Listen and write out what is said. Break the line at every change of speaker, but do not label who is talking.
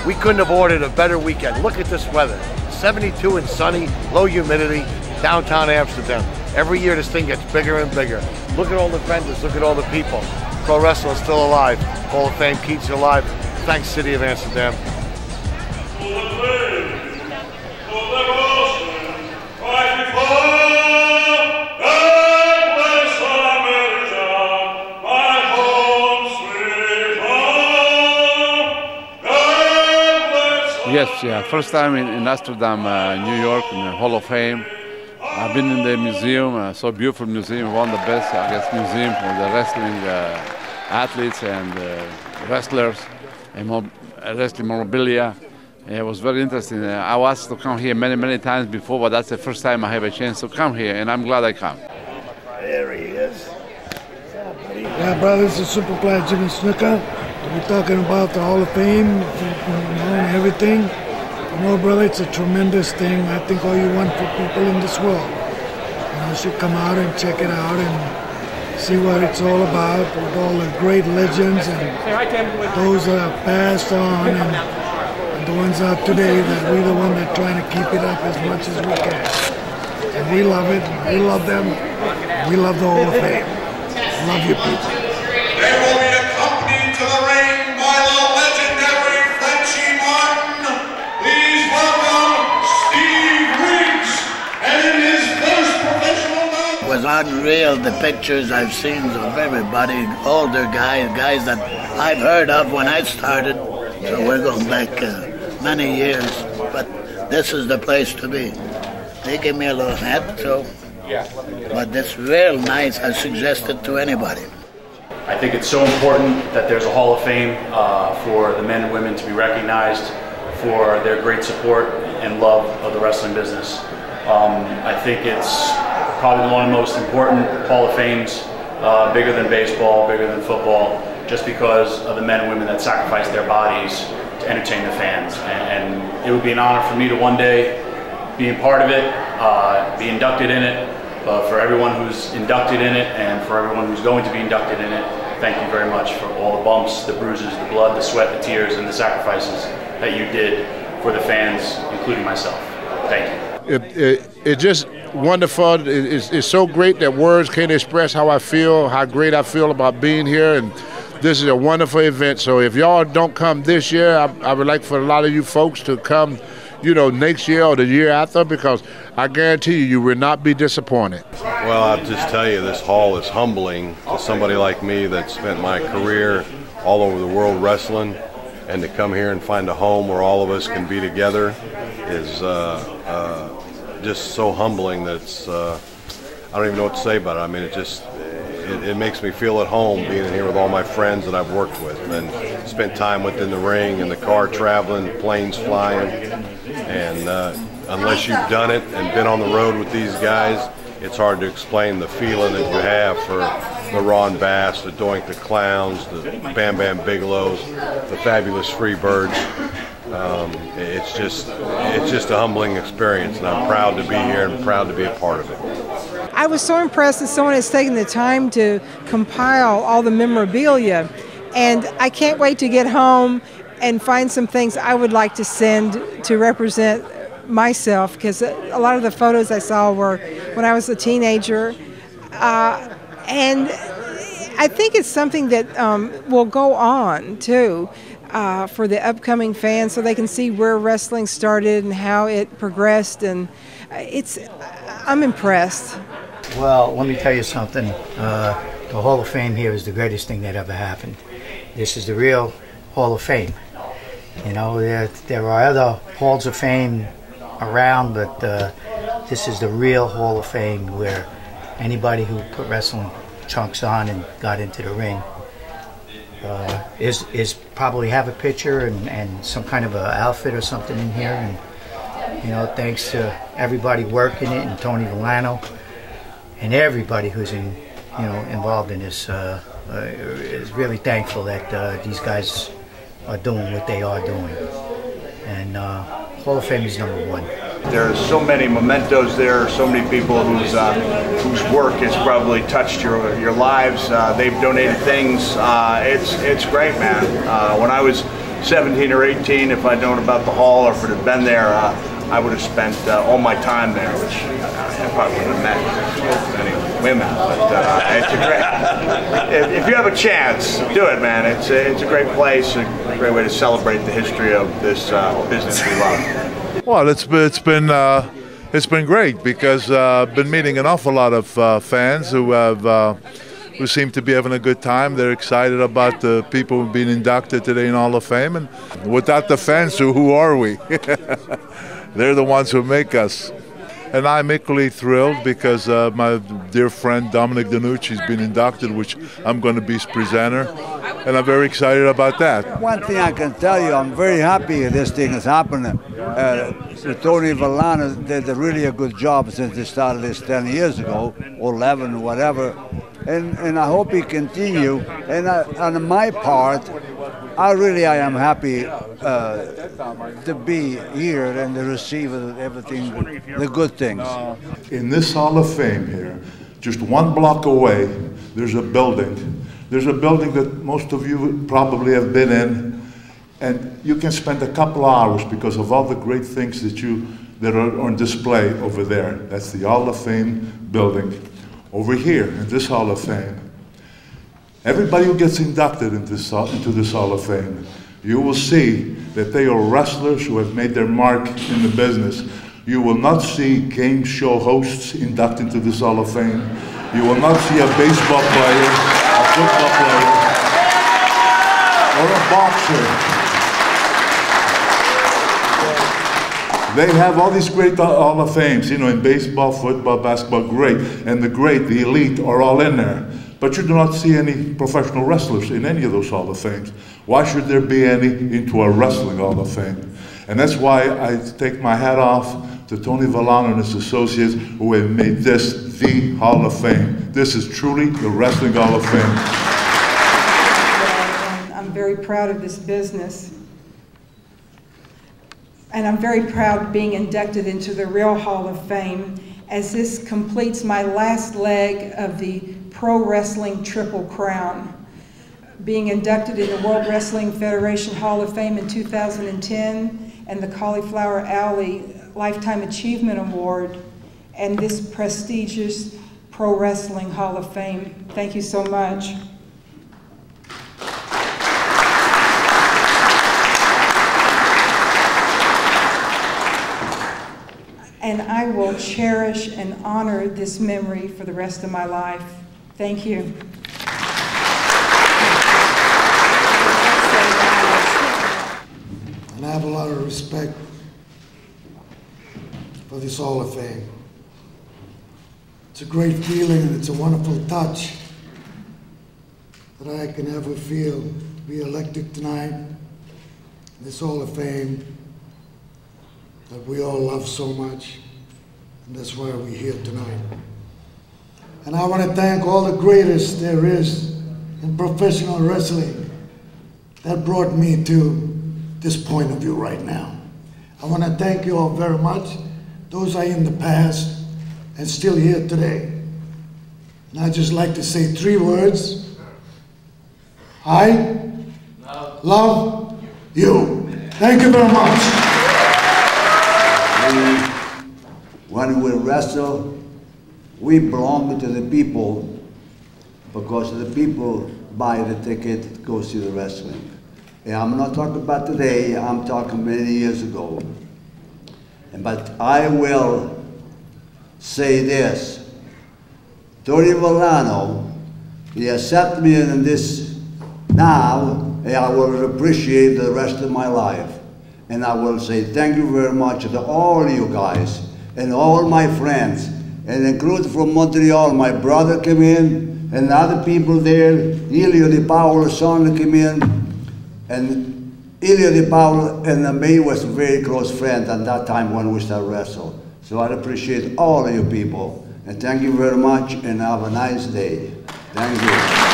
We couldn't have ordered a better weekend. Look at this weather. 72 and sunny, low humidity, downtown Amsterdam. Every year this thing gets bigger and bigger. Look at all the vendors, look at all the people. Pro wrestling is still alive. Hall of Fame keeps it alive. Thanks, City of Amsterdam.
Yes, yeah. First time in Amsterdam, New York, in the Hall of Fame. I've been in the museum, so beautiful museum, one of the best, I guess, museum for the wrestling athletes and wrestlers and wrestling memorabilia. It was very interesting. I was to come here many, many times before, but that's the first time I have a chance to come here, and I'm glad I come.
There he is.
Yeah, brother, this is Superfly Jimmy Snuka. We're talking about the Hall of Fame, and everything. You know, brother, it's a tremendous thing. I think all you want for people in this world. You know, should come out and check it out and see what it's all about with all the great legends and those that have passed on and the ones out today that we're the one that trying to keep it up as much as we can. And we love it. We love them. We love the Hall of Fame. Love you people.
They will be accompanied to the ring by the legendary Pwhf Xi. Please welcome Steve Riggs and in his first professional match.
It was unreal, the pictures I've seen of everybody, older guys that I've heard of when I started. So we're going back many years, but this is the place to be. They give me a little hat, so, but it's real nice. I suggest it to anybody.
I think it's so important that there's a Hall of Fame for the men and women to be recognized for their great support and love of the wrestling business. I think it's probably one of the most important Hall of Fames, bigger than baseball, bigger than football, just because of the men and women that sacrifice their bodies to entertain the fans. And it would be an honor for me to one day be a part of it, be inducted in it. For everyone who's inducted in it and for everyone who's going to be inducted in it, thank you very much for all the bumps, the bruises, the blood, the sweat, the tears, and the sacrifices that you did for the fans, including myself. Thank you.
It's just wonderful. It's so great that words can't express how I feel, how great I feel about being here. And this is a wonderful event. So if y'all don't come this year, I would like for a lot of you folks to come, you know, next year or the year after, because I guarantee you will not be disappointed.
Well, I'll just tell you, this hall is humbling to somebody like me that spent my career all over the world wrestling, and to come here and find a home where all of us can be together is just so humbling that it's, I don't even know what to say about it. I mean, it makes me feel at home being in here with all my friends that I've worked with and spent time with in the ring, in the car traveling, planes flying, and unless you've done it and been on the road with these guys, it's hard to explain the feeling that you have for the Ron Bass, the Doink the Clowns, the Bam Bam Bigelows, the Fabulous Freebirds. It's just a humbling experience, and I'm proud to be here and proud to be a part of it.
I was so impressed that someone has taken the time to compile all the memorabilia, and I can't wait to get home and find some things I would like to send to represent myself, because a lot of the photos I saw were when I was a teenager, and I think it's something that will go on too for the upcoming fans, so they can see where wrestling started and how it progressed, and I'm impressed.
Well, let me tell you something. The Hall of Fame here is the greatest thing that ever happened. This is the real Hall of Fame. You know, there are other Halls of Fame around, but this is the real Hall of Fame, where anybody who put wrestling trunks on and got into the ring is probably have a picture and some kind of a outfit or something in here. And you know, thanks to everybody working it, and Tony Villano and everybody who's involved in this, is really thankful that these guys are doing what they are doing. And Hall of Fame is #1.
There's so many mementos there, so many people whose work has probably touched your lives. They've donated things. It's great, man. When I was 17 or 18, if I'd known about the hall or if it had been there, I would have spent all my time there, which I probably wouldn't have met many women. But it's a great. If you have a chance, do it, man. It's a great place, a great way to celebrate the history of this business we love.
Well, it's been great because I've been meeting an awful lot of fans who seem to be having a good time. They're excited about the people who've been inducted today in Hall of Fame, and without the fans, who are we? They're the ones who make us. And I'm equally thrilled because my dear friend Dominic DeNucci's been inducted, which I'm going to be his presenter, and I'm very excited about that.
One thing I can tell you, I'm very happy this thing is happening. Tony Villano did really a good job since they started this 10 years ago, or 11, or whatever, and I hope he continue. And on my part, I am happy to be here and to receive everything, the good things.
In this Hall of Fame here, just 1 block away, there's a building. There's a building that most of you probably have been in, and you can spend a couple hours because of all the great things that are on display over there. That's the Hall of Fame building. Over here, in this Hall of Fame, everybody who gets inducted into this Hall of Fame, you will see that they are wrestlers who have made their mark in the business. You will not see game show hosts inducted into this Hall of Fame. You will not see a baseball player, a football player, or a boxer. They have all these great Hall of Fames, in baseball, football, basketball, great. And the elite are all in there. But you do not see any professional wrestlers in any of those Hall of Fames. Why should there be any into a wrestling Hall of Fame? And that's why I take my hat off to Tony Villano and his associates who have made this the Hall of Fame. This is truly the Wrestling Hall of Fame.
I'm very proud of this business. And I'm very proud being inducted into the real Hall of Fame, as this completes my last leg of the Pro Wrestling Triple Crown. Being inducted in the World Wrestling Federation Hall of Fame in 2010, and the Cauliflower Alley Lifetime Achievement Award, and this prestigious Pro Wrestling Hall of Fame. Thank you so much. And I will cherish and honor this memory for the rest of my life. Thank you.
And I have a lot of respect for this Hall of Fame. It's a great feeling and it's a wonderful touch that I can ever feel to be elected tonight in this Hall of Fame that we all love so much, and that's why we're here tonight. And I want to thank all the greatest there is in professional wrestling that brought me to this point of view right now. I want to thank you all very much. Those are in the past and still here today. And I'd just like to say 3 words. I love you. Thank you very much.
When we wrestle, we belong to the people because the people buy the ticket, go see the wrestling. And I'm not talking about today, I'm talking many years ago. But I will say this. Tony Villano, he accepted me in this now, and I will appreciate the rest of my life. And I will say thank you very much to all you guys and all my friends, and including from Montreal, my brother came in, and other people there, Elio Di Paolo's son came in, and Elio Di Paolo and me was very close friends at that time when we started wrestling. So I appreciate all of you people, and thank you very much, and have a nice day. Thank you.